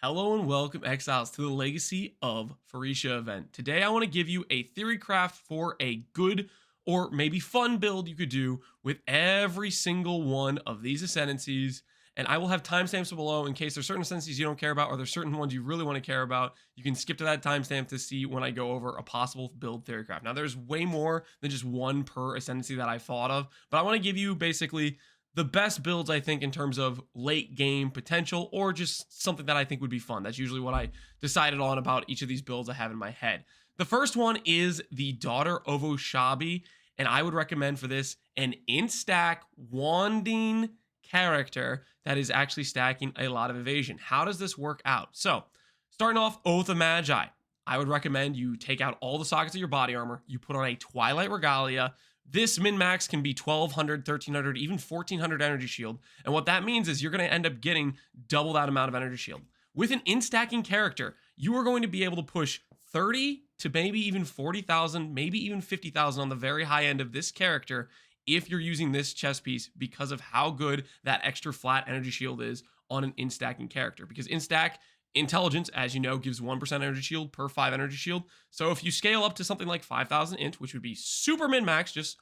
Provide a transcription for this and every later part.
Hello and welcome, Exiles, to the Legacy of Pharisha event. Today, I want to give you a theory craft for a good or maybe fun build you could do with every single one of these ascendancies. And I will have timestamps below in case there's certain ascendancies you don't care about or there's certain ones you really want to care about. You can skip to that timestamp to see when I go over a possible build theory craft. Now, there's way more than just one per ascendancy that I thought of, but I want to give you basically the best builds, I think, in terms of late game potential or just something that I think would be fun. That's usually what I decided on about each of these builds I have in my head. The first one is the Daughter of Oshabi, and I would recommend for this an in-stack wanding character that is actually stacking a lot of evasion. How does this work out? So, starting off, Oath of Magi. I would recommend you take out all the sockets of your body armor, you put on a Twilight Regalia. This min-max can be 1200, 1300, even 1400 energy shield. And what that means is you're going to end up getting double that amount of energy shield. With an in-stacking character, you are going to be able to push 30 to maybe even 40,000, maybe even 50,000 on the very high end of this character if you're using this chess piece because of how good that extra flat energy shield is on an in-stacking character. Because in-stack intelligence, as you know, gives 1% energy shield per 5 energy shield. So if you scale up to something like 5,000 int, which would be super min-max, just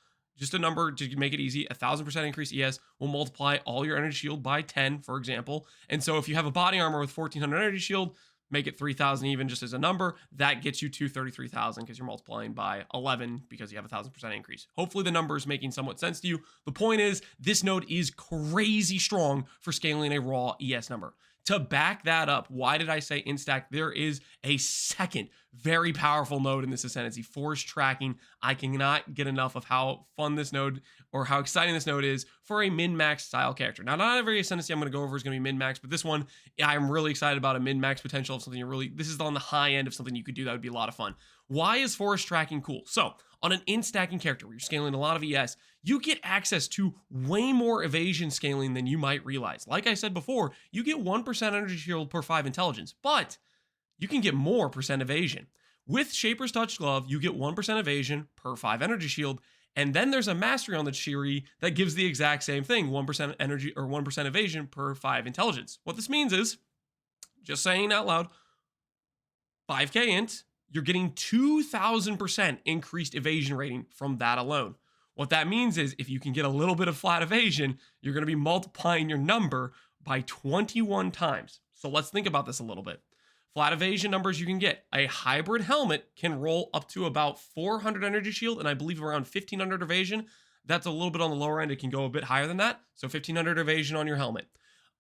a number to make it easy, 1,000% increase ES will multiply all your energy shield by 10, for example. And so if you have a body armor with 1,400 energy shield, make it 3,000 even just as a number, that gets you to 33,000 because you're multiplying by 11 because you have 1,000% increase. Hopefully the number is making somewhat sense to you. The point is, this node is crazy strong for scaling a raw ES number. To back that up, why did I say in-stack? There is a second very powerful node in this ascendancy, force tracking. I cannot get enough of how fun this node or how exciting this node is for a min-max style character. Now, not every ascendancy I'm going to go over is going to be min-max, but this one, I'm really excited about a min-max potential of something this is on the high end of something you could do that would be a lot of fun. Why is force tracking cool? So, on an in-stacking character where you're scaling a lot of ES, you get access to way more evasion scaling than you might realize. Like I said before, you get 1% energy shield per 5 intelligence, but you can get more percent evasion. With Shaper's Touch Glove, you get 1% evasion per 5 energy shield, and then there's a mastery on the Chiri that gives the exact same thing, 1% energy or 1% evasion per 5 intelligence. What this means is, just saying out loud, 5k int, you're getting 2,000% increased evasion rating from that alone. What that means is if you can get a little bit of flat evasion, you're going to be multiplying your number by 21 times. So let's think about this a little bit. Flat evasion numbers you can get. A hybrid helmet can roll up to about 400 energy shield and I believe around 1,500 evasion. That's a little bit on the lower end. It can go a bit higher than that. So 1,500 evasion on your helmet.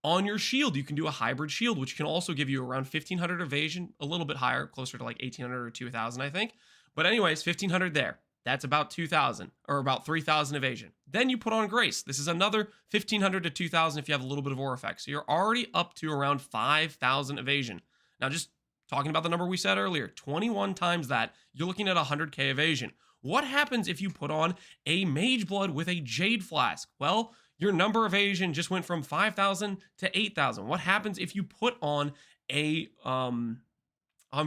On your shield, you can do a hybrid shield, which can also give you around 1,500 evasion, a little bit higher, closer to like 1,800 or 2,000, I think. But anyways, 1,500 there. That's about 2,000 or about 3,000 evasion. Then you put on Grace. This is another 1,500 to 2,000 if you have a little bit of aura effect. So you're already up to around 5,000 evasion. Now, just talking about the number we said earlier, 21 times that, you're looking at 100k evasion. What happens if you put on a Mage Blood with a Jade Flask? Well, your number of evasion just went from 5,000 to 8,000. What happens if you put on a, I'm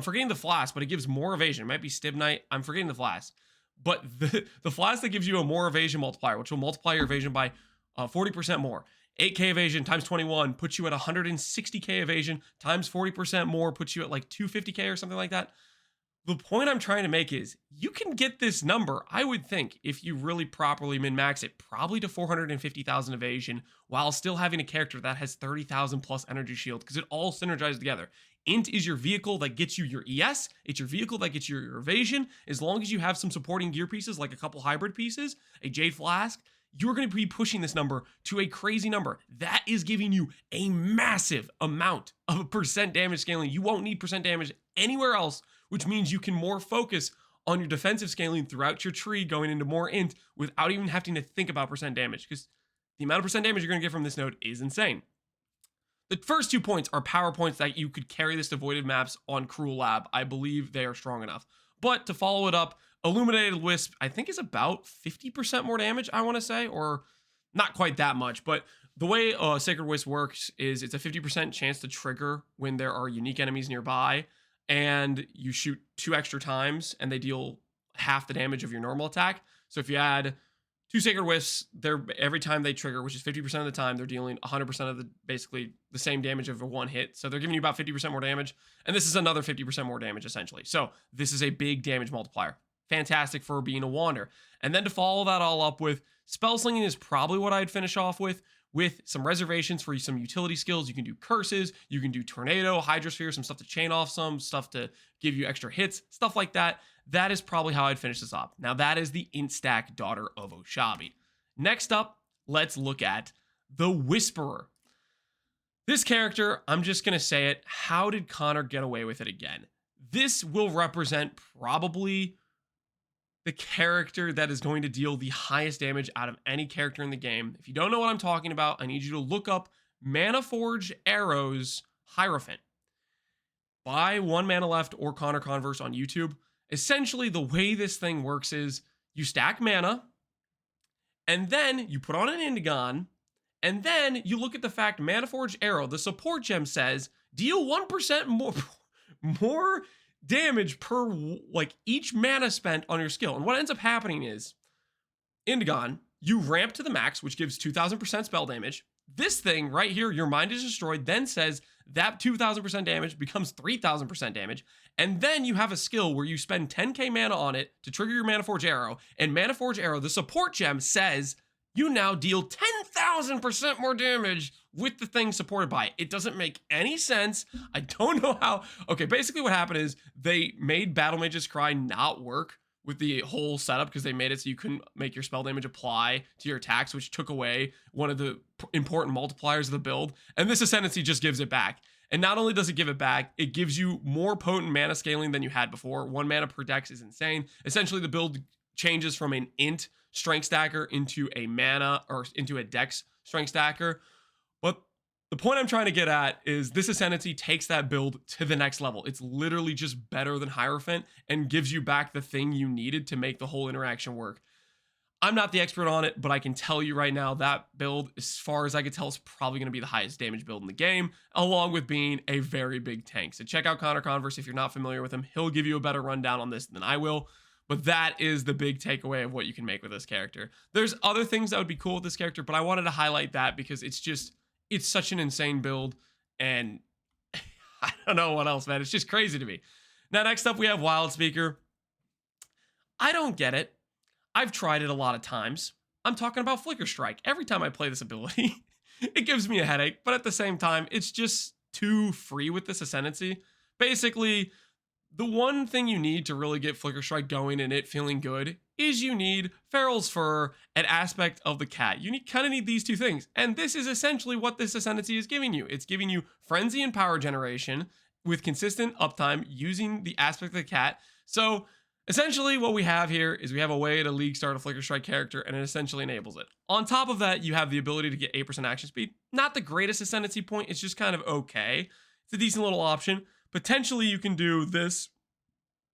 forgetting the flask, but it gives more evasion. It might be Stibnite. I'm forgetting the flask. But the flask that gives you a more evasion multiplier, which will multiply your evasion by 40% more. 8k evasion times 21 puts you at 160k evasion times 40% more puts you at like 250k or something like that. The point I'm trying to make is you can get this number, I would think, if you really properly min-max it, probably to 450,000 evasion while still having a character that has 30,000 plus energy shield because it all synergizes together. Int is your vehicle that gets you your ES. It's your vehicle that gets you your evasion. As long as you have some supporting gear pieces like a couple hybrid pieces, a Jade Flask, you're going to be pushing this number to a crazy number. That is giving you a massive amount of percent damage scaling. You won't need percent damage anywhere else, which means you can more focus on your defensive scaling throughout your tree going into more int without even having to think about percent damage because the amount of percent damage you're going to get from this node is insane. The first 2 points are power points that you could carry this to Voided Maps on Cruel Lab. I believe they are strong enough. But to follow it up, Illuminated Wisp, I think is about 50% more damage, I want to say, or not quite that much, but the way Sacred Wisp works is it's a 50% chance to trigger when there are unique enemies nearby, and you shoot 2 extra times, and they deal half the damage of your normal attack. So if you add 2 Sacred Wisps, they're every time they trigger, which is 50% of the time, they're dealing 100% of the basically the same damage of a one hit. So they're giving you about 50% more damage. And this is another 50% more damage, essentially. So this is a big damage multiplier. Fantastic for being a Wander. And then to follow that all up with Spell Slinging is probably what I'd finish off with some reservations for some utility skills. You can do Curses, you can do Tornado, Hydrosphere, some stuff to chain off some, stuff to give you extra hits, stuff like that. That is probably how I'd finish this up. Now that is the Int Stack Daughter of Oshabi. Next up, let's look at the Whisperer. This character, I'm just going to say it, how did Connor get away with it again? This will represent probably the character that is going to deal the highest damage out of any character in the game. If you don't know what I'm talking about, I need you to look up Mana Forge Arrows Hierophant by One Mana Left or Connor Converse on YouTube. Essentially, the way this thing works is you stack mana, and then you put on an Indigon, and then you look at the fact Mana Forge Arrow, the support gem says, deal 1% more damage per, like, each mana spent on your skill. And what ends up happening is, Indigon, you ramp to the max, which gives 2,000% spell damage. This thing right here, your mind is destroyed, then says that 2,000% damage becomes 3,000% damage. And then you have a skill where you spend 10k mana on it to trigger your Mana Forge Arrow. And Mana Forge Arrow, the support gem, says you now deal 10,000% more damage with the thing supported by it. It doesn't make any sense. I don't know how. Okay, basically what happened is they made Battle Mage's Cry not work with the whole setup because they made it so you couldn't make your spell damage apply to your attacks, which took away one of the important multipliers of the build. And this Ascendancy just gives it back. And not only does it give it back, it gives you more potent mana scaling than you had before. 1 mana per dex is insane. Essentially, the build changes from an int strength stacker into a mana or into a dex strength stacker. But the point I'm trying to get at is this Ascendancy takes that build to the next level. It's literally just better than Hierophant and gives you back the thing you needed to make the whole interaction work. I'm not the expert on it, but I can tell you right now that build, as far as I can tell, is probably going to be the highest damage build in the game, along with being a very big tank. So check out Connor Converse if you're not familiar with him. He'll give you a better rundown on this than I will. But that is the big takeaway of what you can make with this character. There's other things that would be cool with this character, but I wanted to highlight that because it's such an insane build, and I don't know what else, man. It's just crazy to me. Now, next up, we have Wildspeaker. I don't get it. I've tried it a lot of times. I'm talking about Flicker Strike. Every time I play this ability, it gives me a headache, but at the same time, it's just too free with this Ascendancy. Basically, the one thing you need to really get Flicker Strike going and it feeling good is you need Feral's Fur, an aspect of the cat. You kind of need these two things. And this is essentially what this Ascendancy is giving you. It's giving you Frenzy and Power Generation with consistent uptime using the aspect of the cat. So essentially what we have here is we have a way to league start a Flicker Strike character, and it essentially enables it. On top of that, you have the ability to get 8% action speed. Not the greatest Ascendancy point, it's just kind of okay. It's a decent little option. Potentially you can do this,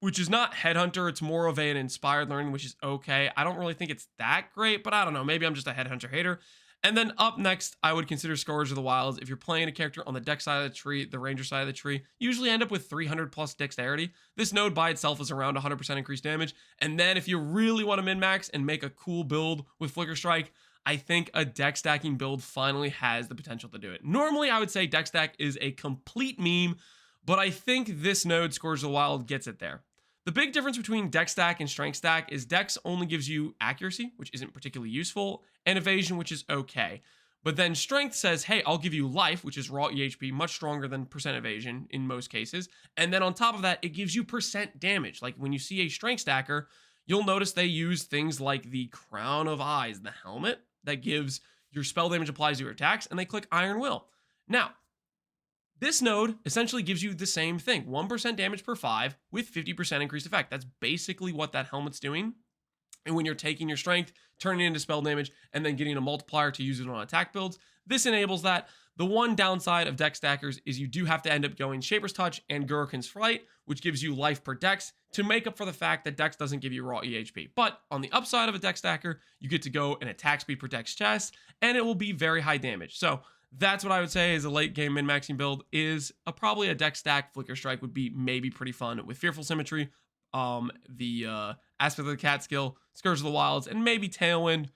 which is not Headhunter, it's more of an Inspired Learning, which is okay. I don't really think it's that great, but I don't know, maybe I'm just a Headhunter hater. And then up next, I would consider Scourge of the Wilds. If you're playing a character on the deck side of the tree, the ranger side of the tree, you usually end up with 300 plus dexterity. This node by itself is around 100% increased damage. And then if you really want to min-max and make a cool build with Flicker Strike, I think a deck stacking build finally has the potential to do it. Normally, I would say deck stack is a complete meme, but I think this node, Scourge of the Wild, gets it there. The big difference between Dex Stack and Strength Stack is Dex only gives you accuracy, which isn't particularly useful, and evasion, which is okay. But then Strength says, hey, I'll give you life, which is raw EHP, much stronger than percent evasion in most cases. And then on top of that, it gives you percent damage. Like when you see a Strength Stacker, you'll notice they use things like the Crown of Eyes, the helmet, that gives your spell damage applies to your attacks, and they click Iron Will. Now, this node essentially gives you the same thing, 1% damage per 5 with 50% increased effect. That's basically what that helmet's doing. And when you're taking your strength, turning it into spell damage, and then getting a multiplier to use it on attack builds, this enables that. The one downside of deck stackers is you do have to end up going Shaper's Touch and Gurrican's Fright, which gives you life per dex to make up for the fact that dex doesn't give you raw EHP. But on the upside of a deck stacker, you get to go an attack speed per dex chest, and it will be very high damage. So that's what I would say is a late game min-maxing build is probably a deck stack. Flicker Strike would be maybe pretty fun with Fearful Symmetry, the Aspect of the Cat skill, Scourge of the Wilds, and maybe Tailwind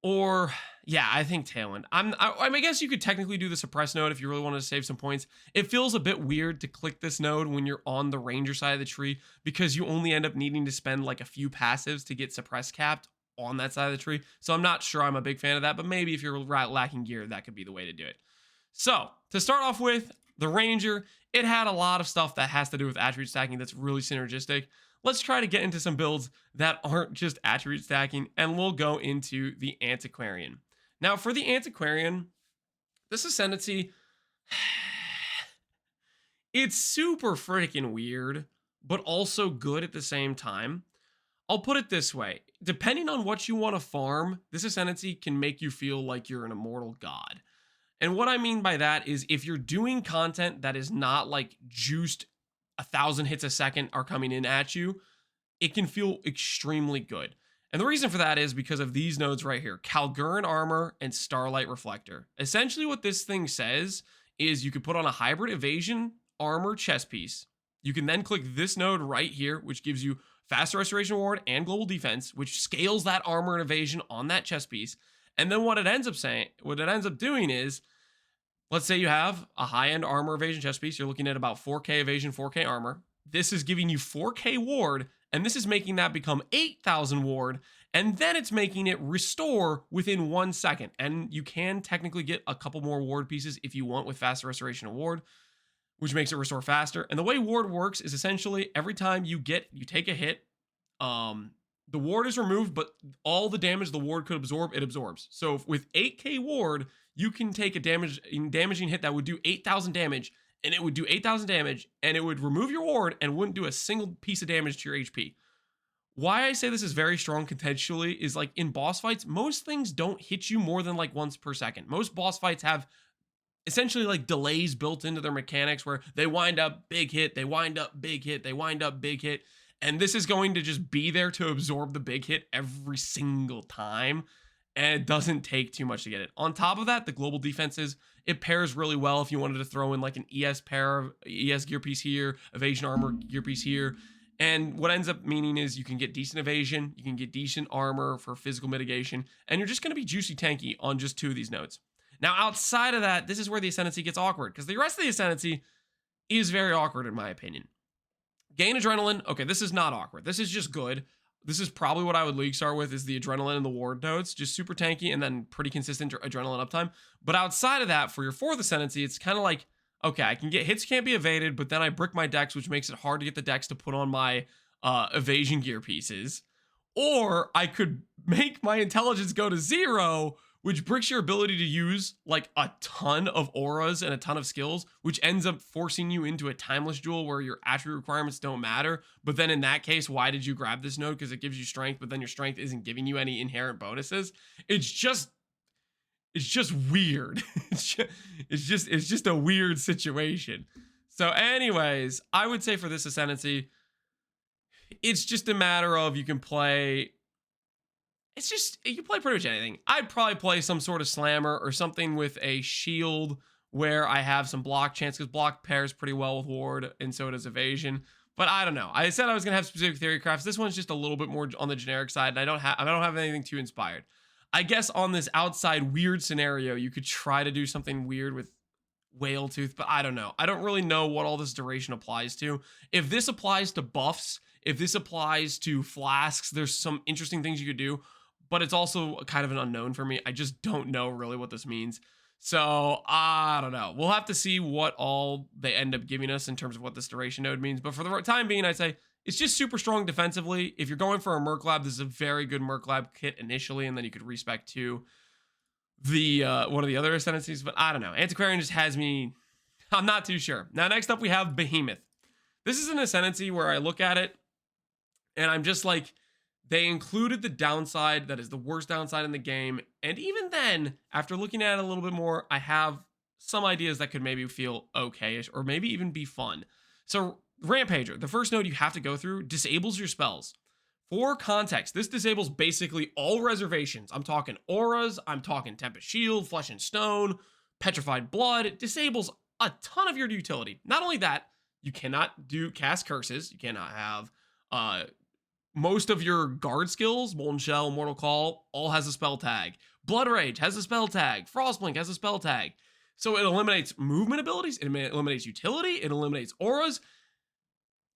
Or, yeah, I think Tailwind. I mean, I guess you could technically do the Suppress node if you really wanted to save some points. It feels a bit weird to click this node when you're on the Ranger side of the tree because you only end up needing to spend like a few passives to get Suppress capped on that side of the tree. So I'm not sure I'm a big fan of that, but maybe if you're lacking gear, that could be the way to do it. So to start off with, the Ranger, it had a lot of stuff that has to do with attribute stacking that's really synergistic. Let's try to get into some builds that aren't just attribute stacking, and we'll go into the Antiquarian. Now, for the Antiquarian, this Ascendancy, it's super freaking weird, but also good at the same time. I'll put it this way. Depending on what you want to farm, this Ascendancy can make you feel like you're an immortal god. And what I mean by that is if you're doing content that is not like juiced 1,000 hits a second are coming in at you, it can feel extremely good. And the reason for that is because of these nodes right here, Kalguran Armor and Starlight Reflector. Essentially what this thing says is you could put on a hybrid evasion armor chest piece. You can then click this node right here, which gives you faster restoration ward and global defense, which scales that armor and evasion on that chest piece. And then what it ends up doing is, let's say you have a high-end armor evasion chest piece. You're looking at about 4K evasion, 4K armor. This is giving you 4K ward, and this is making that become 8,000 ward, and then it's making it restore within 1 second. And you can technically get a couple more ward pieces if you want with faster restoration of ward, which makes it restore faster. And the way ward works is essentially every time you take a hit, the ward is removed, but all the damage the ward could absorb, it absorbs. So with 8K ward, you can take a damaging hit that would do 8,000 damage, and it would do 8,000 damage, and it would remove your ward and wouldn't do a single piece of damage to your HP. Why I say this is very strong contextually is like in boss fights, most things don't hit you more than like once per second. Most boss fights have essentially like delays built into their mechanics where they wind up big hit, they wind up big hit, they wind up big hit. And this is going to just be there to absorb the big hit every single time. And it doesn't take too much to get it. On top of that, the global defenses, it pairs really well if you wanted to throw in like an ES pair, ES gear piece here, evasion armor gear piece here. And what ends up meaning is you can get decent evasion, you can get decent armor for physical mitigation, and you're just going to be juicy tanky on just 2 of these nodes. Now, outside of that, this is where the Ascendancy gets awkward, because the rest of the Ascendancy is very awkward in my opinion. Gain adrenaline, okay, this is not awkward. This is just good. This is probably what I would league start with is the adrenaline and the ward nodes, just super tanky and then pretty consistent adrenaline uptime. But outside of that, for your 4th Ascendancy, it's kind of like, okay, I can get hits can't be evaded, but then I brick my dex, which makes it hard to get the dex to put on my evasion gear pieces. Or I could make my intelligence go to 0, which bricks your ability to use like a ton of auras and a ton of skills, which ends up forcing you into a timeless duel where your attribute requirements don't matter. But then in that case, why did you grab this node? Because it gives you strength, but then your strength isn't giving you any inherent bonuses. It's just weird. it's just a weird situation. So anyways, I would say for this Ascendancy, it's just a matter of you can play you can play pretty much anything. I'd probably play some sort of slammer or something with a shield where I have some block chance, because block pairs pretty well with ward, and so does evasion. But I don't know. I said I was gonna have specific theory crafts. This one's just a little bit more on the generic side, and I don't have anything too inspired. I guess on this outside weird scenario, you could try to do something weird with Whale Tooth, but I don't know. I don't really know what all this duration applies to. If this applies to buffs, if this applies to flasks, there's some interesting things you could do. But it's also kind of an unknown for me. I just don't know really what this means. So, I don't know. We'll have to see what all they end up giving us in terms of what this duration node means. But for the time being, I'd say it's just super strong defensively. If you're going for a Merc Lab, this is a very good Merc Lab kit initially, and then you could respec to the one of the other Ascendancies. But I don't know. Antiquarian just has me... I'm not too sure. Now, next up, we have Behemoth. This is an Ascendancy where I look at it, and I'm just like... They included the downside that is the worst downside in the game. And even then, after looking at it a little bit more, I have some ideas that could maybe feel okay-ish or maybe even be fun. So Rampager, the first node you have to go through, disables your spells. For context, this disables basically all reservations. I'm talking auras, I'm talking Tempest Shield, Flesh and Stone, Petrified Blood. It disables a ton of your utility. Not only that, you cannot cast curses. You cannot have most of your guard skills, Molten Shell, Mortal Call, all has a spell tag. Blood Rage has a spell tag. Frostblink has a spell tag. So it eliminates movement abilities, it eliminates utility, it eliminates auras.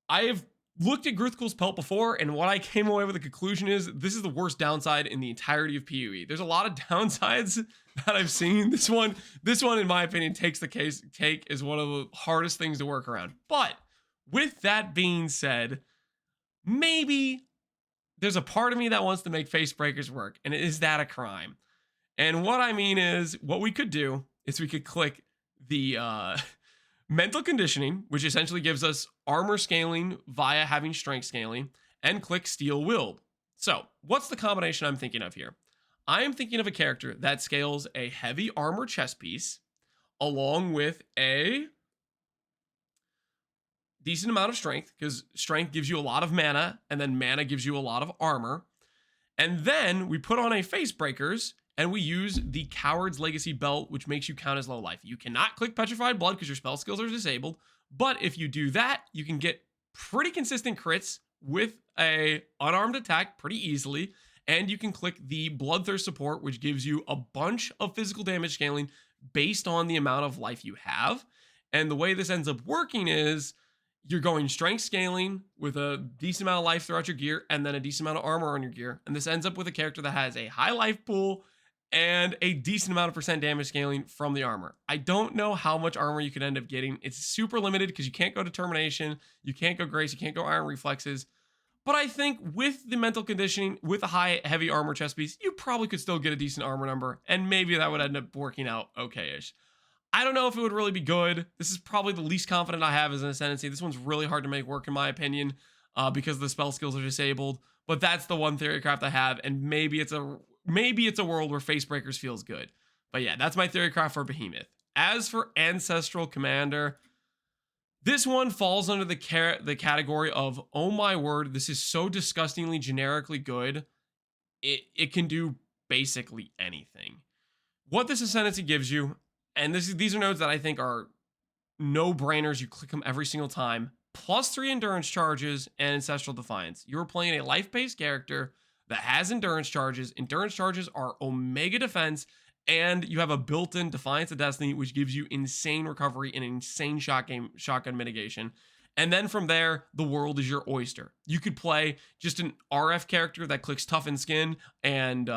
I have looked at Gruthkul's Pelt before, and what I came away with the conclusion is this is the worst downside in the entirety of PoE. There's a lot of downsides that I've seen. This one, in my opinion, takes the cake is one of the hardest things to work around. But with that being said, maybe there's a part of me that wants to make face breakers work, and is that a crime? And what I mean is, what we could do is we could click the mental conditioning, which essentially gives us armor scaling via having strength scaling, and click steel willed. So what's the combination I'm thinking of here? I am thinking of a character that scales a heavy armor chest piece along with a decent amount of strength, because strength gives you a lot of mana, and then mana gives you a lot of armor. And then we put on a face breakers, and we use the Coward's Legacy belt, which makes you count as low life. You cannot click Petrified Blood because your spell skills are disabled, but if you do that, you can get pretty consistent crits with a unarmed attack pretty easily, and you can click the Bloodthirst support, which gives you a bunch of physical damage scaling based on the amount of life you have. And the way this ends up working is you're going strength scaling with a decent amount of life throughout your gear, and then a decent amount of armor on your gear. And this ends up with a character that has a high life pool and a decent amount of percent damage scaling from the armor. I don't know how much armor you could end up getting. It's super limited because you can't go Determination, you can't go Grace, you can't go Iron Reflexes. But I think with the mental conditioning, with a high heavy armor chest piece, you probably could still get a decent armor number, and maybe that would end up working out okay-ish. I don't know if it would really be good. This is probably the least confident I have as an Ascendancy. This one's really hard to make work in my opinion, because the spell skills are disabled. But that's the one theorycraft I have, and maybe it's a world where face breakers feels good. But yeah, that's my theorycraft for Behemoth. As for Ancestral Commander, this one falls under the category of, oh my word, this is so disgustingly generically good. It can do basically anything. What this Ascendancy gives you, and these are nodes that I think are no-brainers. You click them every single time. +3 endurance charges and Ancestral Defiance. You're playing a life-based character that has endurance charges. Endurance charges are Omega Defense, and you have a built-in Defiance of Destiny, which gives you insane recovery and insane shotgun mitigation. And then from there, the world is your oyster. You could play just an RF character that clicks Toughen Skin and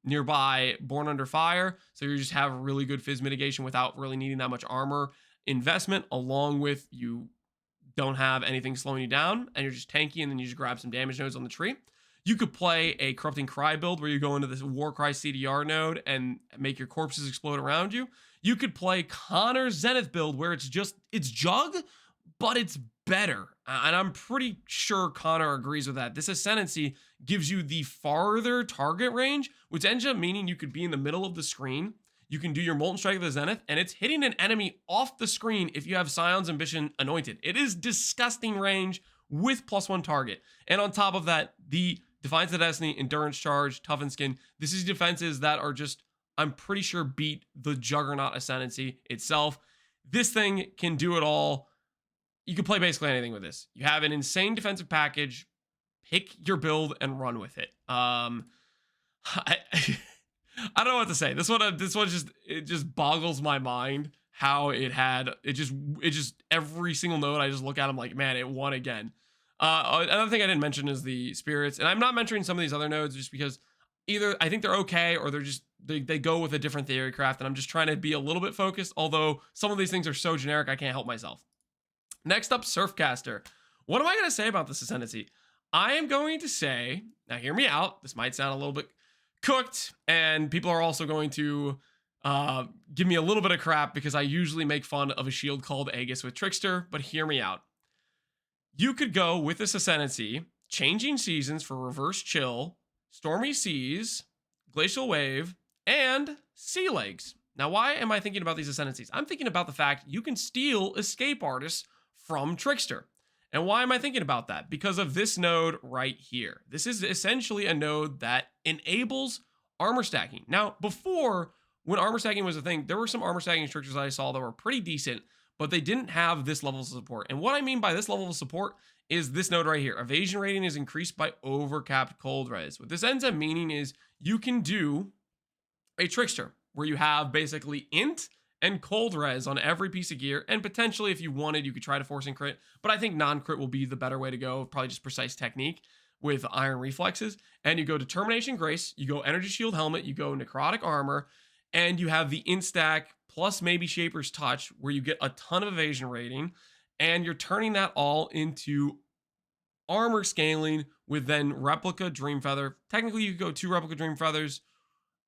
nearby Born Under Fire, so you just have really good phys mitigation without really needing that much armor investment, along with you don't have anything slowing you down, and you're just tanky, and then you just grab some damage nodes on the tree. You could play a Corrupting Cry build where you go into this Warcry CDR node and make your corpses explode around you. You could play Connor's Zenith build where it's Jug, but it's better. And I'm pretty sure Connor agrees with that. This Ascendancy gives you the farther target range, which ends up meaning you could be in the middle of the screen. You can do your Molten Strike of the Zenith, and it's hitting an enemy off the screen if you have Scion's Ambition anointed. It is disgusting range with +1 target. And on top of that, the Defiance of Destiny, Endurance Charge, Toughen Skin. This is defenses that are just, I'm pretty sure, beat the Juggernaut Ascendancy itself. This thing can do it all. You can play basically anything with this. You have an insane defensive package. Pick your build and run with it. I don't know what to say. This one just boggles my mind how it just every single node I just look at, I'm like, man, it won again. Another thing I didn't mention is the spirits, and I'm not mentioning some of these other nodes just because either I think they're okay or they go with a different theorycraft, and I'm just trying to be a little bit focused, although some of these things are so generic I can't help myself. Next up, Surfcaster. What am I going to say about this Ascendancy? I am going to say, now hear me out, this might sound a little bit cooked, and people are also going to give me a little bit of crap because I usually make fun of a shield called Aegis with Trickster, but hear me out. You could go with this Ascendancy, Changing Seasons for Reverse Chill, Stormy Seas, Glacial Wave, and Sea Legs. Now, why am I thinking about these Ascendancies? I'm thinking about the fact you can steal Escape Artists from Trickster. And why am I thinking about that? Because of this node right here. This is essentially a node that enables armor stacking. Now, before, when armor stacking was a thing, there were some armor stacking structures that I saw that were pretty decent, but they didn't have this level of support. And what I mean by this level of support is this node right here. Evasion rating is increased by overcapped cold res. What this ends up meaning is you can do a trickster where you have basically int and cold res on every piece of gear, and potentially if you wanted you could try to force and crit, but I think non-crit will be the better way to go, probably just precise technique with iron reflexes. And you go Determination Grace, you go Energy Shield Helmet, you go Necrotic Armor, and you have the int stack plus maybe Shaper's Touch where you get a ton of evasion rating, and you're turning that all into armor scaling with then Replica Dream Feather. Technically you could go 2 Replica Dream Feathers,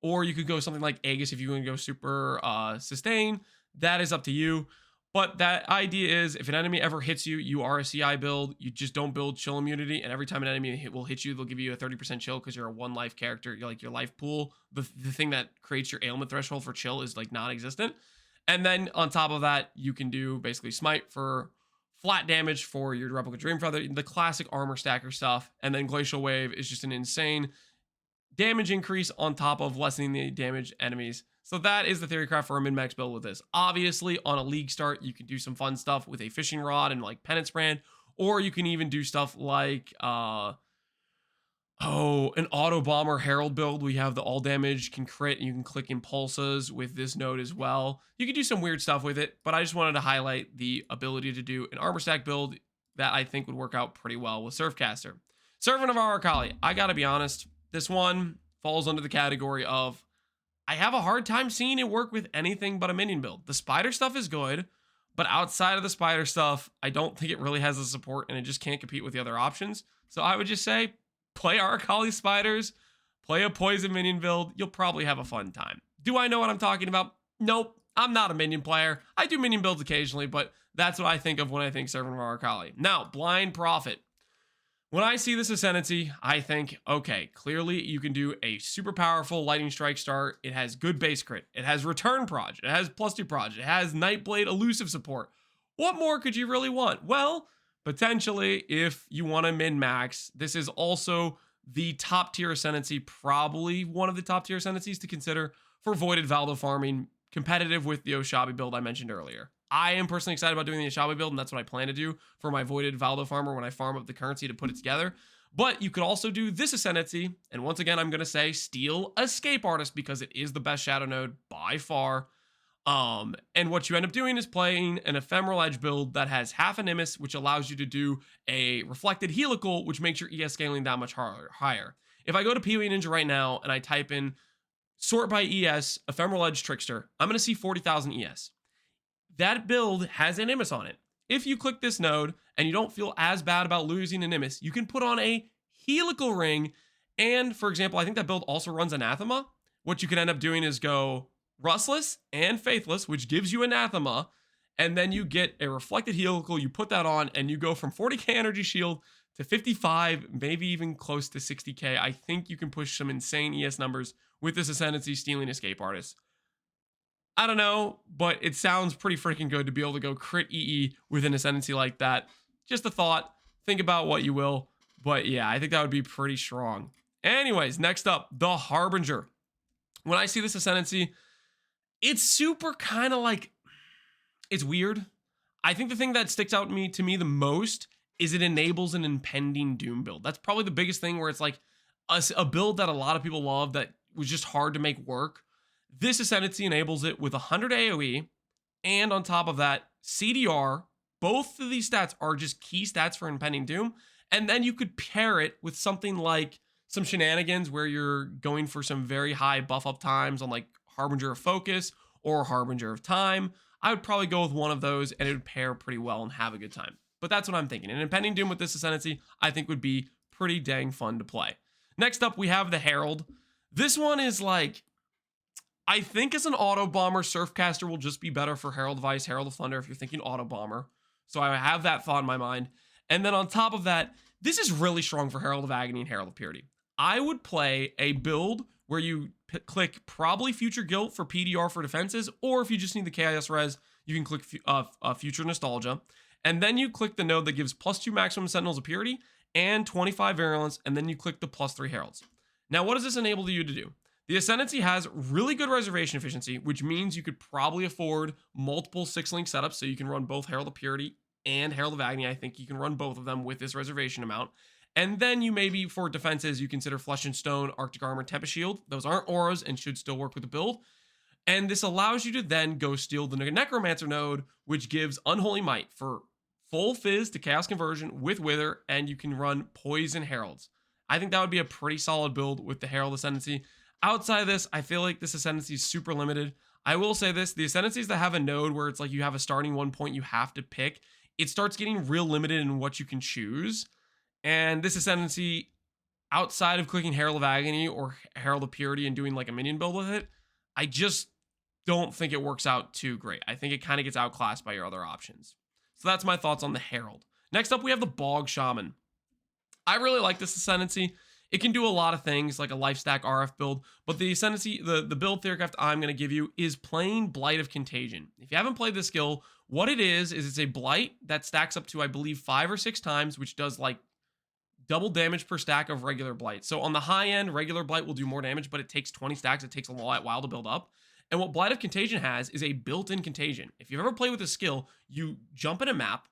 or you could go something like Aegis if you want to go super sustain. That is up to you. But that idea is if an enemy ever hits you, you are a CI build. You just don't build chill immunity. And every time an enemy will hit you, they'll give you a 30% chill because you're a 1 life character. You're like your life pool. The thing that creates your ailment threshold for chill is like non-existent. And then on top of that, you can do basically smite for flat damage for your Replica Dream Feather, the classic armor stacker stuff. And then Glacial Wave is just an insane damage increase on top of lessening the damage enemies. So that is the theory craft for a min-max build with this. Obviously, on a league start, you can do some fun stuff with a fishing rod and like penance brand, or you can even do stuff like an auto bomber Herald build. We have the all damage can crit, and you can click impulses with this node as well. You can do some weird stuff with it, but I just wanted to highlight the ability to do an armor stack build that I think would work out pretty well with Surfcaster. Servant of Arakaali, I gotta be honest, this one falls under the category of I have a hard time seeing it work with anything but a minion build. The spider stuff is good, but outside of the spider stuff, I don't think it really has the support, and it just can't compete with the other options. So I would just say, play Arakaali spiders, play a poison minion build. You'll probably have a fun time. Do I know what I'm talking about? Nope. I'm not a minion player. I do minion builds occasionally, but that's what I think of when I think Servant of Arakaali. Now, Blind Prophet. When I see this Ascendancy, I think, okay, clearly you can do a super powerful Lightning Strike start. It has good base crit. It has return proj. It has +2 proj. It has Nightblade elusive support. What more could you really want? Well, potentially, if you want to min-max, this is also the top tier Ascendancy, probably one of the top tier Ascendancies to consider for Voided Valdo farming, competitive with the Oshabi build I mentioned earlier. I am personally excited about doing the Oshabi build, and that's what I plan to do for my Voided Valdo farmer when I farm up the currency to put it together. But you could also do this Ascendancy, and once again, I'm going to say steal Escape Artist because it is the best shadow node by far. And what you end up doing is playing an Ephemeral Edge build that has half a Nimbus, which allows you to do a Reflected Helical, which makes your ES scaling that much higher. If I go to PoE Ninja right now and I type in sort by ES, Ephemeral Edge Trickster, I'm going to see 40,000 ES. That build has a Nimbus on it. If you click this node and you don't feel as bad about losing a Nimbus, you can put on a Helical Ring. And for example, I think that build also runs Anathema. What you can end up doing is go Rustless and Faithless, which gives you Anathema. And then you get a Reflected Helical, you put that on, and you go from 40k Energy Shield to 55, maybe even close to 60k. I think you can push some insane ES numbers with this Ascendancy stealing Escape Artist. I don't know, but it sounds pretty freaking good to be able to go crit EE with an Ascendancy like that. Just a thought. Think about what you will. But yeah, I think that would be pretty strong. Anyways, next up, the Harbinger. When I see this Ascendancy, it's super kind of like, it's weird. I think the thing that sticks out to me the most is it enables an Impending Doom build. That's probably the biggest thing where it's like a build that a lot of people love that was just hard to make work. This Ascendancy enables it with 100 AoE, and on top of that, CDR. Both of these stats are just key stats for Impending Doom, and then you could pair it with something like some shenanigans where you're going for some very high buff up times on like Harbinger of Focus or Harbinger of Time. I would probably go with one of those, and it would pair pretty well and have a good time. But that's what I'm thinking. An Impending Doom with this Ascendancy, I think would be pretty dang fun to play. Next up, we have the Herald. This one is like, I think as an auto bomber, Surfcaster will just be better for Herald of Ice, Herald of Thunder if you're thinking auto bomber. So I have that thought in my mind. And then on top of that, this is really strong for Herald of Agony and Herald of Purity. I would play a build where you click probably Future Guilt for PDR for defenses, or if you just need the KIS res, you can click Future Nostalgia. And then you click the node that gives +2 maximum Sentinels of Purity and 25 Virulence, and then you click the +3 Heralds. Now, what does this enable you to do? The Ascendancy has really good reservation efficiency, which means you could probably afford multiple 6-link setups, so you can run both Herald of Purity and Herald of Agony. I think you can run both of them with this reservation amount. And then you maybe, for defenses, you consider Flesh and Stone, Arctic Armor, Tempest Shield. Those aren't auras and should still work with the build. And this allows you to then go steal the Necromancer node, which gives Unholy Might for full Fizz to Chaos Conversion with Wither, and you can run Poison Heralds. I think that would be a pretty solid build with the Herald Ascendancy. Outside of this, I feel like this Ascendancy is super limited. I will say this, the Ascendancies that have a node where it's like you have a starting 1 point you have to pick, it starts getting real limited in what you can choose. And this Ascendancy, outside of clicking Herald of Agony or Herald of Purity and doing like a minion build with it, I just don't think it works out too great. I think it kind of gets outclassed by your other options. So that's my thoughts on the Herald. Next up, we have the Bog Shaman. I really like this Ascendancy. It can do a lot of things like a life stack RF build, but the Ascendancy, the build Theorycraft I'm going to give you is plain Blight of Contagion. If you haven't played this skill, what it is it's a Blight that stacks up to, I believe, 5 or 6 times, which does like double damage per stack of regular Blight. So on the high end, regular Blight will do more damage, but it takes 20 stacks. It takes a while to build up. And what Blight of Contagion has is a built-in contagion. If you've ever played with this skill, you jump in a map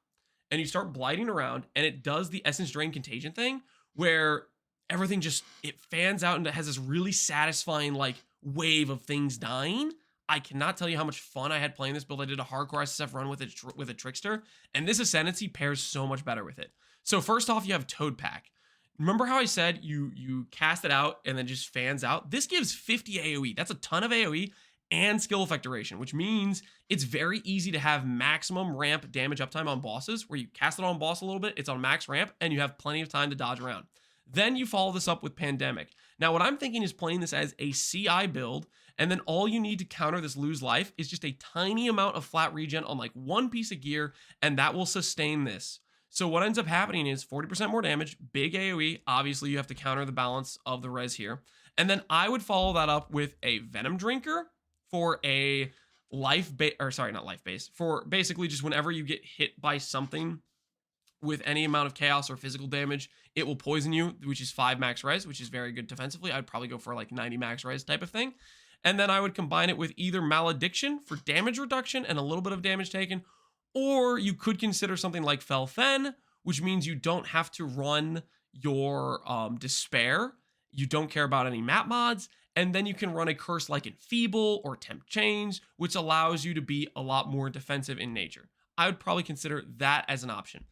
and you start blighting around, and it does the Essence Drain Contagion thing where everything just, it fans out and it has this really satisfying like wave of things dying. I cannot tell you how much fun I had playing this build. I did a hardcore SSF run with a Trickster, and this Ascendancy pairs so much better with it. So first off, you have Toad Pack. Remember how I said you cast it out and then just fans out? This gives 50 AoE. That's a ton of AoE and skill effect duration, which means it's very easy to have maximum ramp damage uptime on bosses, where you cast it on boss a little bit, it's on max ramp, and you have plenty of time to dodge around. Then you follow this up with Pandemic. Now, what I'm thinking is playing this as a CI build, and then all you need to counter this lose life is just a tiny amount of flat regen on like one piece of gear, and that will sustain this. So what ends up happening is 40% more damage, big AoE. Obviously, you have to counter the balance of the res here. And then I would follow that up with a Venom Drinker for a for basically just whenever you get hit by something with any amount of chaos or physical damage, it will poison you, which is 5 max res, which is very good defensively. I'd probably go for like 90 max res type of thing. And then I would combine it with either Malediction for damage reduction and a little bit of damage taken, or you could consider something like Fel Fen, which means you don't have to run your Despair. You don't care about any map mods, and then you can run a curse like Enfeeble or Tempt Change, which allows you to be a lot more defensive in nature. I would probably consider that as an option.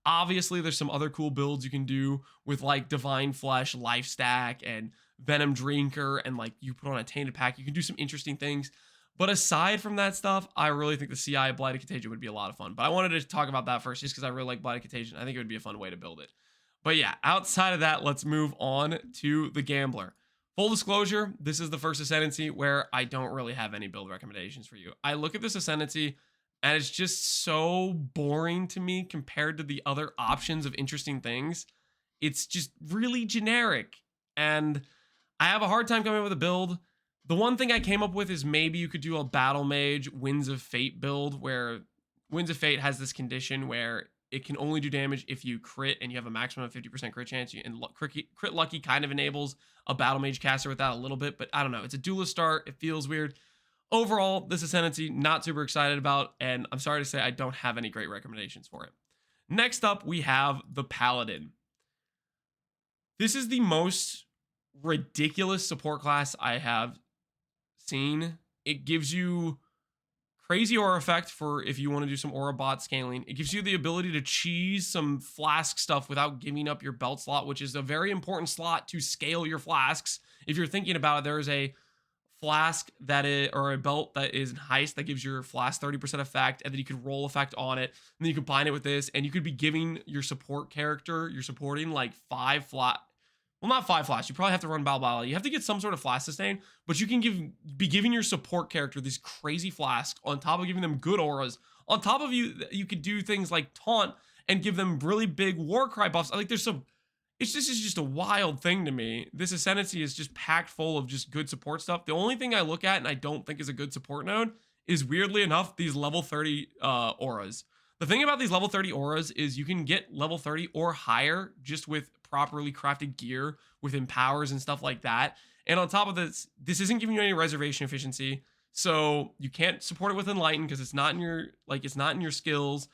Obviously, there's some other cool builds you can do with like Divine Flesh, Life Stack, and Venom Drinker, and like you put on a Tainted Pack. You can do some interesting things. But aside from that stuff, I really think the CI Blighted Contagion would be a lot of fun. But I wanted to talk about that first just because I really like Blighted Contagion. I think it would be a fun way to build it. But yeah, outside of that, let's move on to the Gambler. Full disclosure, this is the first Ascendancy where I don't really have any build recommendations for you. I look at this Ascendancy and it's just so boring to me compared to the other options of interesting things. It's just really generic. And I have a hard time coming up with a build. The one thing I came up with is maybe you could do a Battle Mage Winds of Fate build, where Winds of Fate has this condition where it can only do damage if you crit and you have a maximum of 50% crit chance. And crit lucky kind of enables a Battle Mage caster with that a little bit, but I don't know. It's a duelist start. It feels weird. Overall, this Ascendancy, not super excited about, and I'm sorry to say I don't have any great recommendations for it. Next up, we have the Paladin. This is the most ridiculous support class I have seen. It gives you crazy aura effect for if you want to do some aura bot scaling. It gives you the ability to cheese some flask stuff without giving up your belt slot, which is a very important slot to scale your flasks. If you're thinking about it, there is a flask that is, or a belt that is in heist that gives your flask 30% effect, and then you can roll effect on it, and then you combine it with this, and you could be giving your support character, you're supporting like 5 flat. Well, not 5 flash. You probably have to run Balbala. You have to get some sort of flash sustain, but you can be giving your support character these crazy flasks on top of giving them good auras. On top of you could do things like taunt and give them really big Warcry buffs. I think there's some. It's just a wild thing to me. This Ascendancy is just packed full of just good support stuff. The only thing I look at and I don't think is a good support node is, weirdly enough, these level 30 auras. The thing about these level 30 auras is you can get level 30 or higher just with properly crafted gear with empowers and stuff like that. And on top of this, this isn't giving you any reservation efficiency. So you can't support it with Enlighten because it's not in your it's not in your skills.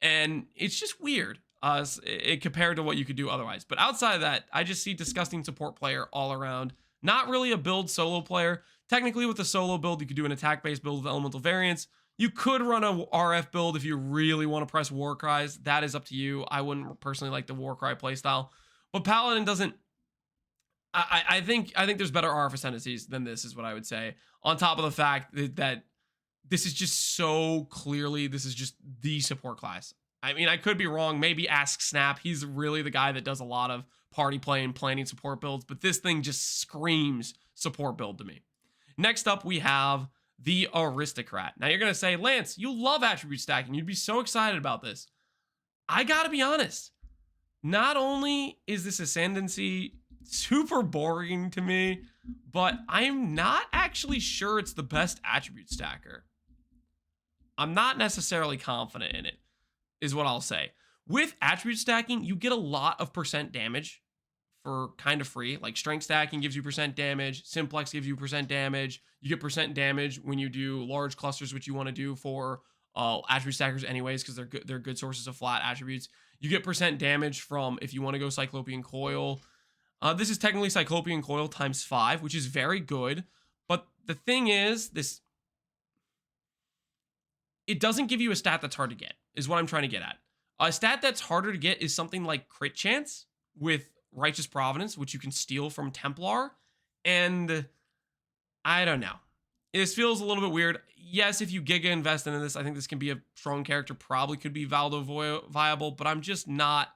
And it's just weird compared to what you could do otherwise. But outside of that, I just see disgusting support player all around. Not really a build solo player. Technically, with a solo build, you could do an attack-based build with elemental variants. You could run a RF build if you really want to press war cries. That is up to you. I wouldn't personally like the war cry playstyle. But Paladin doesn't... I think there's better RF ascendancies than this, is what I would say. On top of the fact that this is just so clearly, this is just the support class. I mean, I could be wrong. Maybe ask Snap. He's really the guy that does a lot of party play and planning support builds, but this thing just screams support build to me. Next up, we have the Aristocrat. Now, you're going to say, Lance, you love attribute stacking. You'd be so excited about this. I got to be honest. Not only is this Ascendancy super boring to me, but I'm not actually sure it's the best attribute stacker. I'm not necessarily confident in it, is what I'll say. With attribute stacking, you get a lot of percent damage for kind of free. Like strength stacking gives you percent damage, simplex gives you percent damage. You get percent damage when you do large clusters, which you want to do for attribute stackers anyways, because they're good sources of flat attributes. You get percent damage from if you want to go Cyclopean Coil. This is technically Cyclopean Coil times 5, which is very good. But the thing is, it doesn't give you a stat that's hard to get, is what I'm trying to get at. A stat that's harder to get is something like crit chance with Righteous Providence, which you can steal from Templar. And I don't know. This feels a little bit weird. Yes, if you Giga invest into this, I think this can be a strong character. Probably could be Valdo viable, but I'm just not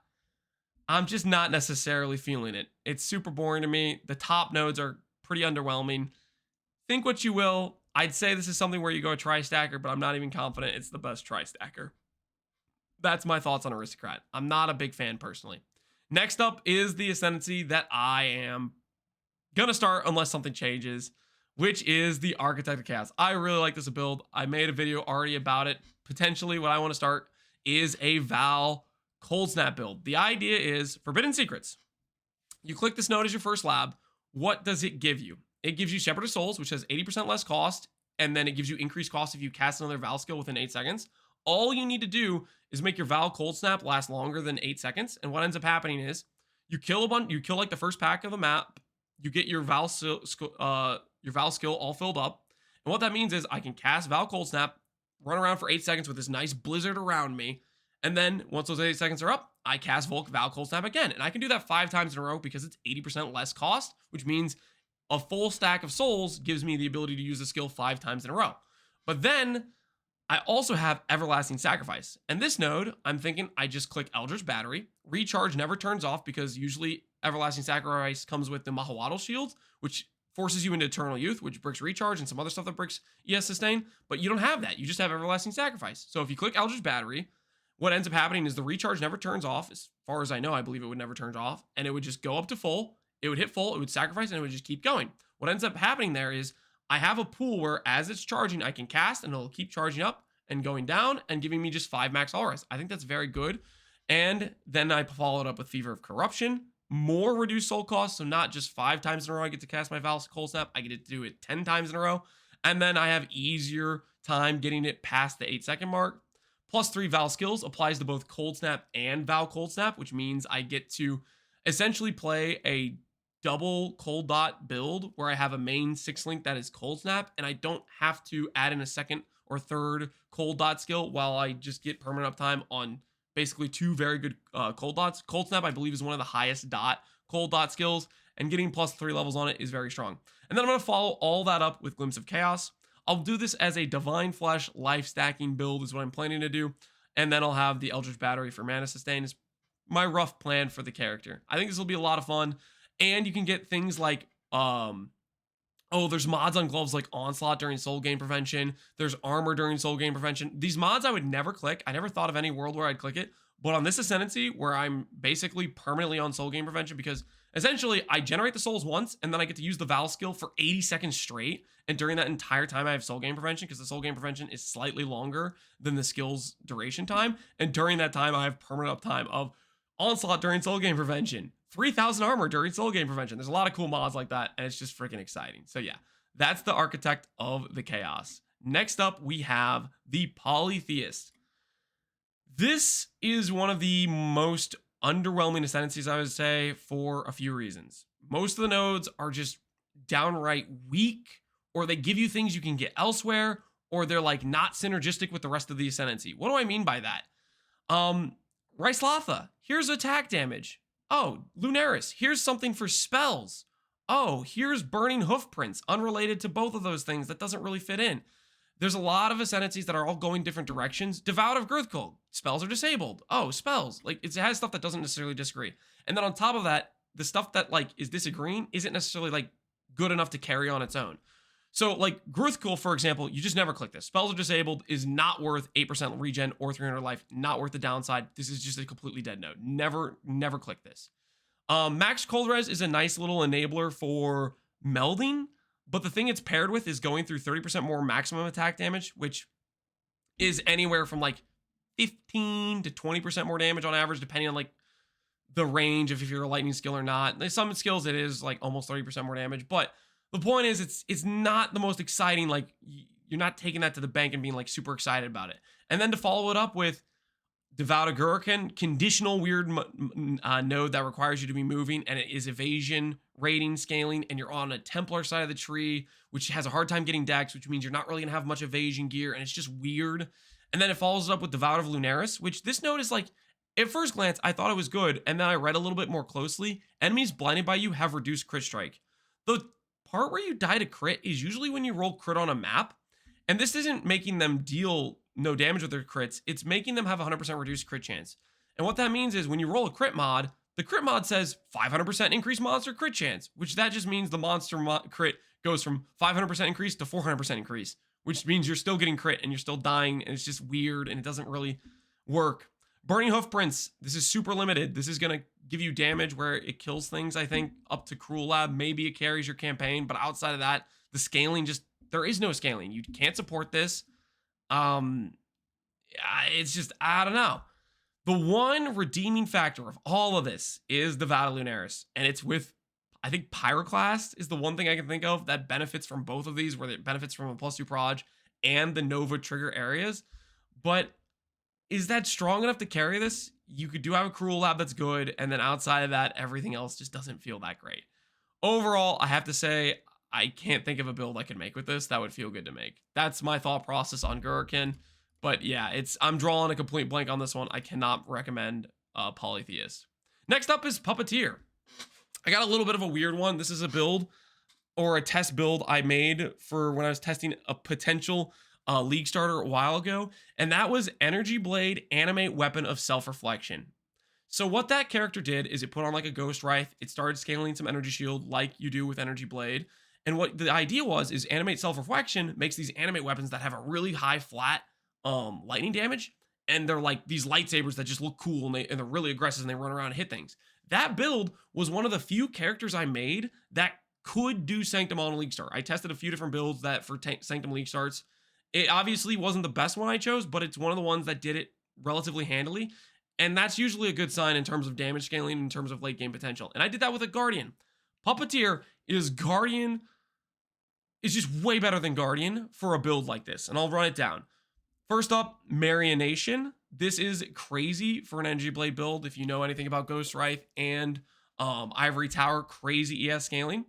necessarily feeling it. It's super boring to me. The top nodes are pretty underwhelming. Think what you will. I'd say this is something where you go a tri-stacker, but I'm not even confident it's the best tri-stacker. That's my thoughts on Aristocrat. I'm not a big fan personally. Next up is the Ascendancy that I am going to start unless something changes, which is the Architect of Chaos. I really like this build. I made a video already about it. Potentially what I want to start is a Val Cold Snap build. The idea is Forbidden Secrets. You click this node as your first lab. What does it give you? It gives you Shepherd of Souls, which has 80% less cost, and then it gives you increased cost if you cast another Val skill within 8 seconds. All you need to do is make your Val Cold Snap last longer than 8 seconds, and what ends up happening is you kill like the first pack of the map, you get your Val skill all filled up, and what that means is I can cast Val Cold Snap, run around for 8 seconds with this nice blizzard around me, and then once those 8 seconds are up, I cast Val Cold Snap again, and I can do that 5 times in a row because it's 80% less cost, which means a full stack of souls gives me the ability to use the skill 5 times in a row. But then I also have Everlasting Sacrifice. And this node, I'm thinking I just click Eldritch Battery. Recharge never turns off because usually Everlasting Sacrifice comes with the Mahawaddle Shield, which forces you into Eternal Youth, which bricks Recharge and some other stuff that bricks ES Sustain. But you don't have that. You just have Everlasting Sacrifice. So if you click Eldritch Battery, what ends up happening is the Recharge never turns off. As far as I know, I believe it would never turn off. And it would just go up to full. It would hit full, it would sacrifice, and it would just keep going. What ends up happening there is I have a pool where as it's charging, I can cast and it'll keep charging up and going down and giving me just 5 max auras. I think that's very good. And then I follow it up with Fever of Corruption, more reduced soul cost, so not just 5 times in a row I get to cast my Val Cold Snap, I get to do it 10 times in a row. And then I have easier time getting it past the 8-second mark. Plus 3 Val skills applies to both Cold Snap and Val Cold Snap, which means I get to essentially play a double cold dot build where I have a main 6-link that is Cold Snap, and I don't have to add in a second or third cold dot skill while I just get permanent uptime on basically 2 very good cold dots. Cold Snap, I believe, is one of the highest cold dot skills, and getting plus 3 levels on it is very strong. And then I'm going to follow all that up with Glimpse of Chaos. I'll do this as a Divine Flesh life stacking build is what I'm planning to do, and then I'll have the Eldritch Battery for mana sustain is my rough plan for the character. I think this will be a lot of fun. And you can get things like, there's mods on gloves like Onslaught during Soul Gain Prevention. There's armor during Soul Gain Prevention. These mods I would never click. I never thought of any world where I'd click it. But on this Ascendancy, where I'm basically permanently on Soul Gain Prevention, because essentially I generate the souls once, and then I get to use the Val skill for 80 seconds straight. And during that entire time, I have Soul Gain Prevention, because the Soul Gain Prevention is slightly longer than the skill's duration time. And during that time, I have permanent uptime of Onslaught during Soul Gain Prevention, 3000 armor during soul gain prevention. There's a lot of cool mods like that, and it's just freaking exciting. So yeah, that's the Architect of the Chaos. Next up, we have the Polytheist. This is one of the most underwhelming ascendancies, I would say, for a few reasons. Most of the nodes are just downright weak, or they give you things you can get elsewhere, or they're like not synergistic with the rest of the ascendancy. What do I mean by that? Ryslotha, here's attack damage. Oh, Lunaris, here's something for spells. Oh, here's Burning Hoofprints, unrelated to both of those things that doesn't really fit in. There's a lot of ascendancies that are all going different directions. Devout of Girthcult, spells are disabled. Oh, spells. Like, it has stuff that doesn't necessarily disagree. And then on top of that, the stuff that, like, is disagreeing isn't necessarily, like, good enough to carry on its own. So, like, Girthcult, for example, you just never click this. Spells are disabled is not worth 8% regen or 300 life. Not worth the downside. This is just a completely dead node. Never click this. Max Cold Res is a nice little enabler for melding, but the thing it's paired with is going through 30% more maximum attack damage, which is anywhere from like 15 to 20% more damage on average, depending on like the range of if you're a lightning skill or not. There's some skills it is like almost 30% more damage, but the point is it's not the most exciting. Like, you're not taking that to the bank and being like super excited about it. And then to follow it up with Devout Agurican, conditional weird node that requires you to be moving, and it is evasion, rating, scaling, and you're on a Templar side of the tree, which has a hard time getting dex, which means you're not really gonna have much evasion gear, and it's just weird. And then it follows it up with Devout of Lunaris, which this node is like, at first glance, I thought it was good, and then I read a little bit more closely. Enemies blinded by you have reduced crit strike. The part where you die to crit is usually when you roll crit on a map, and this isn't making them deal no damage with their crits, it's making them have 100% reduced crit chance. And what that means is when you roll a crit mod, the crit mod says 500% increased monster crit chance, which that just means the monster crit goes from 500% increase to 400% increase, which means you're still getting crit and you're still dying, and it's just weird and it doesn't really work. Burning Hoofprints, this is super limited. This is going to give you damage where it kills things, I think, up to Cruel Lab. Maybe it carries your campaign, but outside of that, the scaling just, there is no scaling. You can't support this. It's just, I don't know. The one redeeming factor of all of this is the Devout of Lunaris, and it's with, I think, Pyroclast is the one thing I can think of that benefits from both of these, where it benefits from a +2 proj and the Nova trigger areas. But is that strong enough to carry this? You could do have a Cruel Lab that's good, and then outside of that, everything else just doesn't feel that great. Overall, I have to say, I can't think of a build I could make with this that would feel good to make. That's my thought process on Gurrican. But yeah, I'm drawing a complete blank on this one. I cannot recommend Polytheist. Next up is Puppeteer. I got a little bit of a weird one. This is a build or a test build I made for when I was testing a potential League starter a while ago. And that was Energy Blade, Animate Weapon of Self-Reflection. So what that character did is it put on like a Ghost Wraith. It started scaling some Energy Shield like you do with Energy Blade. And what the idea was is Animate Self-Reflection makes these animate weapons that have a really high flat lightning damage, and they're like these lightsabers that just look cool, and they're really aggressive, and they run around and hit things. That build was one of the few characters I made that could do Sanctum on a League Start. I tested a few different builds that for Sanctum League Starts. It obviously wasn't the best one I chose, but it's one of the ones that did it relatively handily, and that's usually a good sign in terms of damage scaling, in terms of late game potential. And I did that with a Guardian. Puppeteer is just way better than Guardian for a build like this, and I'll run it down. First up, Marionation. This is crazy for an Energy Blade build. If you know anything about Ghost Wraith and Ivory Tower, crazy ES scaling.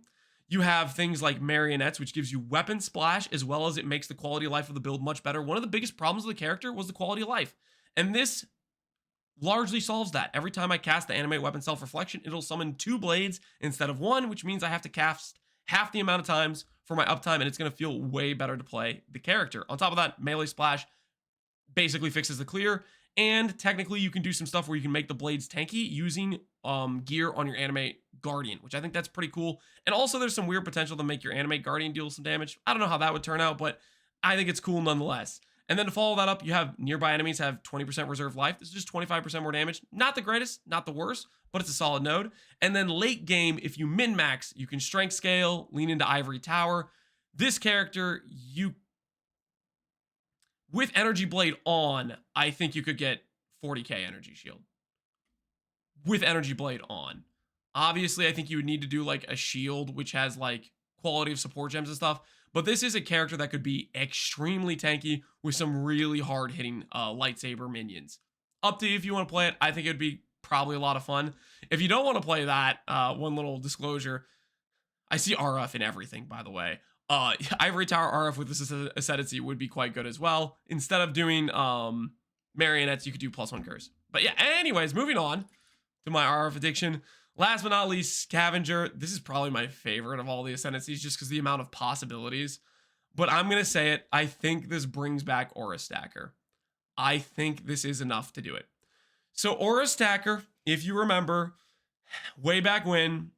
You have things like Marionettes, which gives you weapon splash, as well as it makes the quality of life of the build much better. One of the biggest problems of the character was the quality of life, and this largely solves that. Every time I cast the Animate Weapon Self-Reflection, it'll summon 2 blades instead of 1, which means I have to cast half the amount of times for my uptime, and it's going to feel way better to play the character. On top of that, Melee Splash basically fixes the clear, and technically you can do some stuff where you can make the blades tanky using gear on your Animate Guardian, which I think that's pretty cool. And also there's some weird potential to make your Animate Guardian deal some damage. I don't know how that would turn out, but I think it's cool nonetheless. And then to follow that up, you have nearby enemies have 20% reserve life. This is just 25% more damage. Not the greatest, not the worst, but it's a solid node. And then late game, if you min-max, you can strength scale, lean into Ivory Tower. This character, with Energy Blade on, I think you could get 40k Energy Shield. With Energy Blade on. Obviously, I think you would need to do like a shield, which has like quality of support gems and stuff. But this is a character that could be extremely tanky with some really hard hitting lightsaber minions. Up to you if you want to play it. I think it'd be probably a lot of fun. If you don't want to play that, one little disclosure, I see RF in everything, by the way. Ivory Tower RF with this Ascendancy would be quite good as well. Instead of doing marionettes, you could do +1 curse. But yeah, anyways, moving on to my RF addiction. Last but not least, Scavenger. This is probably my favorite of all the Ascendancies just because the amount of possibilities. But I'm going to say it. I think this brings back Aura Stacker. I think this is enough to do it. So Aura Stacker, if you remember, way back when,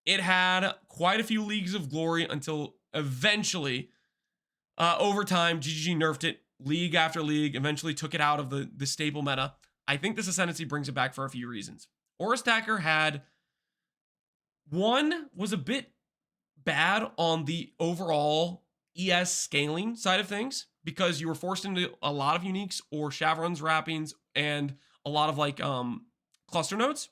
it had quite a few Leagues of Glory until eventually, over time, GGG nerfed it league after league, eventually took it out of the staple meta. I think this Ascendancy brings it back for a few reasons. Aura Stacker had... One was a bit bad on the overall ES scaling side of things because you were forced into a lot of uniques or Shavron's wrappings and a lot of like cluster nodes.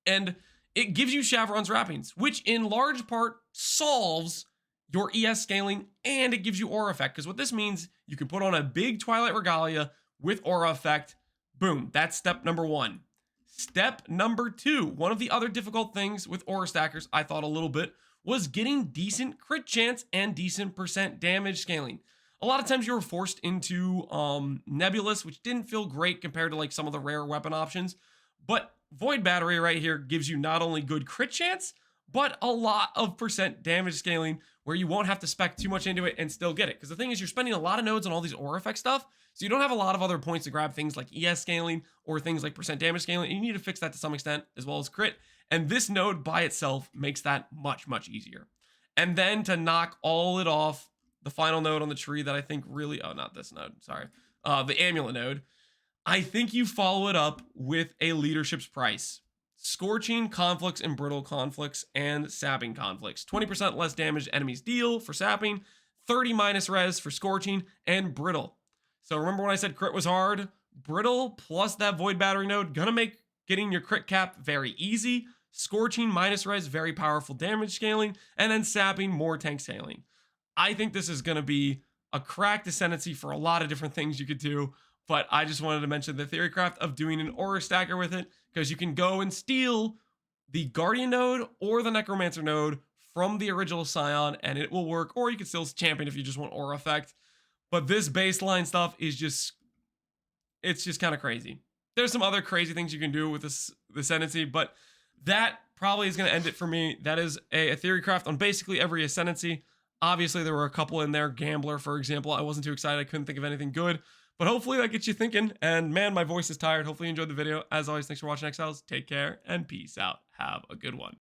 And it gives you Shavron's wrappings, which in large part solves your ES scaling, and it gives you aura effect. Because what this means, you can put on a big Twilight Regalia with aura effect. Boom, that's step number one. Step number two, one of the other difficult things with aura stackers, I thought a little bit, was getting decent crit chance and decent % damage scaling. A lot of times you were forced into Nebulous, which didn't feel great compared to like some of the rare weapon options. But Void Battery right here gives you not only good crit chance, but a lot of % damage scaling where you won't have to spec too much into it and still get it. Because the thing is, you're spending a lot of nodes on all these aura effect stuff, so you don't have a lot of other points to grab things like ES scaling or things like % damage scaling, and you need to fix that to some extent as well as crit. And this node by itself makes that much, much easier. And then to knock all it off, the final node on the tree that I think really, oh, not this node, sorry, the Amulet node, I think you follow it up with a Leadership's Price. Scorching Conflicts and Brittle Conflicts and Sapping Conflicts. 20% less damage enemies deal for Sapping, 30 minus res for Scorching, and Brittle. So remember when I said crit was hard? Brittle plus that Void Battery node, gonna make getting your crit cap very easy. Scorching minus res, very powerful damage scaling, and then Sapping, more tank scaling. I think this is gonna be a cracked Ascendancy for a lot of different things you could do, but I just wanted to mention the theorycraft of doing an Aura Stacker with it, because you can go and steal the Guardian node or the Necromancer node from the original Scion, and it will work, or you can still champion if you just want Aura effect. But this baseline stuff is just, it's just kind of crazy. There's some other crazy things you can do with this Ascendancy, but that probably is going to end it for me. That is a theorycraft on basically every Ascendancy. Obviously, there were a couple in there. Gambler, for example. I wasn't too excited. I couldn't think of anything good. But hopefully that gets you thinking. And man, my voice is tired. Hopefully you enjoyed the video. As always, thanks for watching, Exiles. Take care and peace out. Have a good one.